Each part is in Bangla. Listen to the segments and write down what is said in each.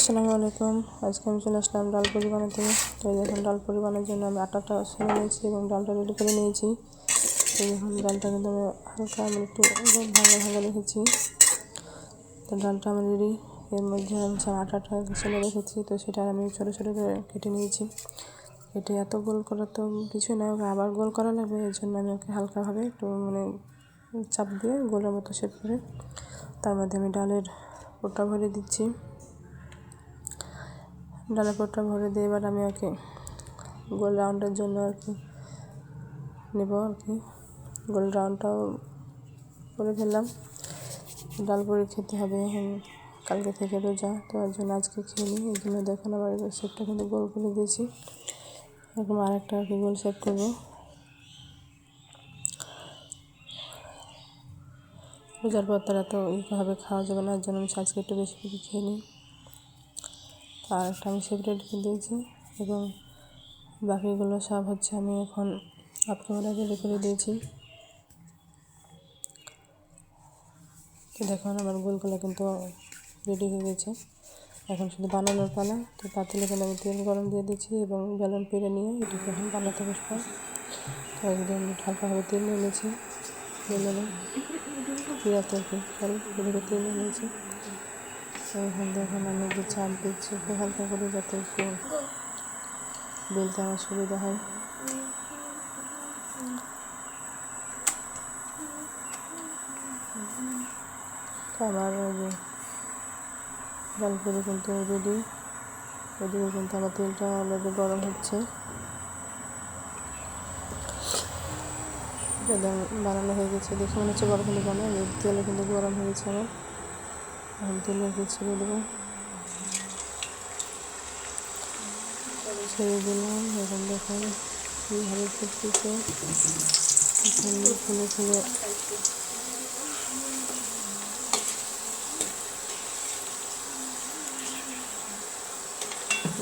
আসসালামু আলাইকুম। আজকে আমি চলে আসলাম ডাল পুরি বানাতে। তো দেখুন, ডাল পুরি বানানোর জন্য আমি আটাটা সেরে নিয়েছি এবং ডালটা রেডি করে নিয়েছি। তো দেখুন, ডালটা কিন্তু আমি হালকা একটু ভাঙা ভাঙা রেখেছি। তো ডালটা আমার রেডি। এর মধ্যে আমি আটাটা ছেলে রেখেছি, তো সেটা আমি ছোটো ছোটো করে কেটে নিয়েছি। কেটে এত গোল করা তো কিছু না, ওকে আবার গোল করা লাগবে। এর জন্য আমি ওকে হালকাভাবে একটু চাপ দিয়ে গোলের মতো শেপ করে তার মধ্যে আমি ডালের পুরটা ভরে দিচ্ছি। ডালের পুরটা ভরে দিয়ে এবার আমি ওকে গোল রাউন্ডের জন্য নেব গোল রাউন্ডটাও করে ফেললাম। ডাল পুরি খেতে হবে এখন, কালকে থেকে রোজা, তো এর জন্য আজকে খেয়ে নিই। এই জন্য দেখুন আমার শেপটা কিন্তু গোল করে দিয়েছি। এরকম আরেকটা গোল শেপ করবো। রোজার পর তারা তো এইভাবে খাওয়া যাবে না, এর জন্য আমি আজকে একটু বেশি করে খেয়ে নিই। আর একটা আমি শেপ রেডি করে দিয়েছি এবং বাকিগুলো সব আমি এখন হাফ ক্যামেরা রেডি করে দিয়েছি। তো দেখুন আমার গোলগুলো কিন্তু রেডি হয়ে গেছে। এখন শুধু বানানোর পালা। তো পাতিলে কিন্তু আমি তেল গরম দিয়ে দিচ্ছি এবং বেলুন পেরে নিয়ে এটাকে এখন বানাতে বসবো। তো একদম হালকাভাবে তেল নিয়ে নিয়েছি, বেলুনে পিঁড়াতে এদিকে তেল নিয়ে নিয়েছি। এখন দেখুন আমি যে চাপ দিচ্ছি একটু হালকা করে, যাতে একটু বেলতে আমার সুবিধা হয়। তো আমার ডাল পুরি কিন্তু রেডি। ওদিকে কিন্তু আমার তেলটা অলরেডি গরম হচ্ছে। একদম বানানো হয়ে গেছে, দেখে মনে হচ্ছে বড় কিন্তু বানানো, তেলও কিন্তু গরম হয়ে গেছে আমার। এখন তেলকে ছেড়ে দেবো, ছেড়ে দিলাম। এখন দেখুন কীভাবে ফুটতেছে, ফুলে ফুলে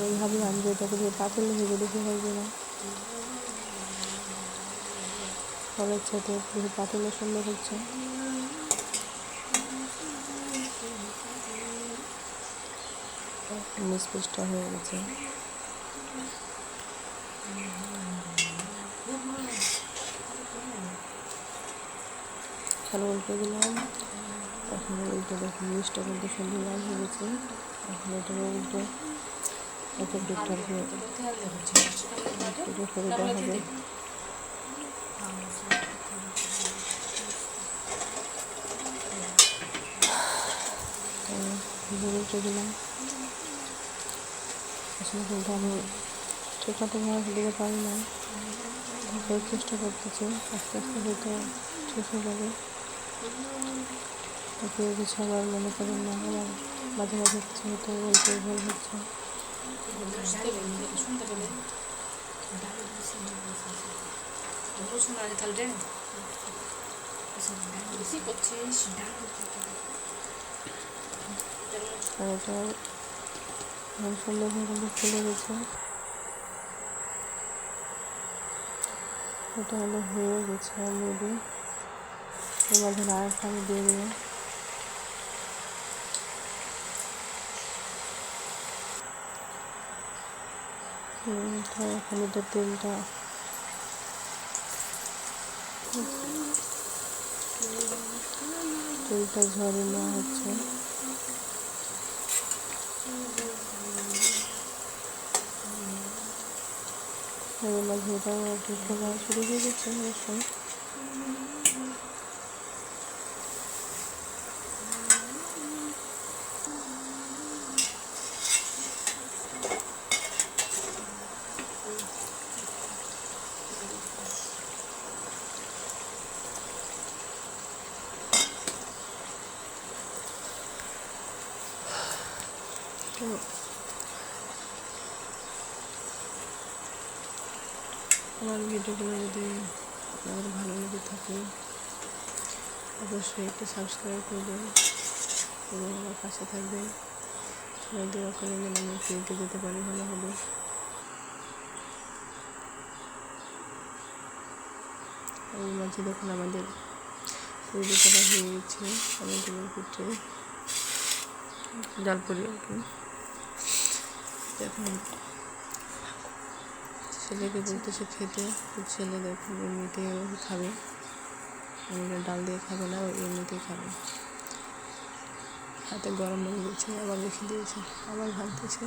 এইভাবে আমি এটাকে দিয়ে পাতলে ভেজে দেখে হয়ে না, ফলের সাথে পুরো পাতলে সুন্দর হচ্ছে। মিস পিসটা হয়ে গেছে। খেলা উল্টে দিলাম। এখন উল্টে দেখুন মিসটা কিন্তু সুন্দর লাল হয়ে গেছে। এখন এটাকে উল্টে একটা দিকটা করে দেওয়া হবে। উল্টে দিলাম। আসলে কিন্তু আমি ঠিকঠাক দিতে পারি না, চেষ্টা করতেছি। আস্তে আস্তে হয়তো শেষ হয়ে যাবে। তাকে কিছু আবার মনে করেন না, আমার মাঝে মাঝে কিছু হয়তো বলতে ভুল হচ্ছে। আর এটা সুন্দরভাবে ফুলে গেছে। এটা হয়ে গেছে অলরেডি। এর মাঝে আরেকটা আমি দিয়ে দেবো। এখন এটা তেলটা ঝরিয়ে নেওয়া হচ্ছে। এর মাঝে এটাও একটু ফোলা শুরু হয়ে গেছে অবশ্যই। আমার ভিডিওগুলো যদি আপনাদের ভালো লেগে থাকে অবশ্যই একটু সাবস্ক্রাইব করবেন এবং আমার পাশে থাকবেন। সবাই দোয়া করে যেন আমি ফ্রিতে যেতে পারি, ভালো হবে। এই মাঝে দেখুন আমাদের রেডি করা হয়ে গেছে অনেকগুলো পিঠে, ডাল পুরি আর কি। দেখুন ছেলেকে বলতেছে খেতে, তো ছেলে দেখুন এমনিতেও খাবে, এমনি ডাল দিয়ে খাবে না, ও এমনিতেই খাবে। হাতে গরম হয়ে গেছে, আবার রেখে দিয়েছে, আবার ভাবতেছে।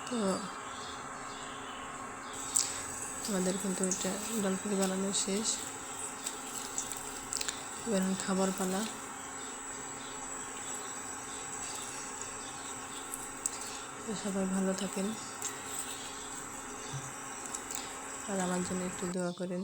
তো আমাদের কিন্তু এটা ডাল পুরি বানানো শেষ, এবার খাবার পালা। সবাই ভালো থাকেন আর আমার জন্য একটু দোয়া করেন।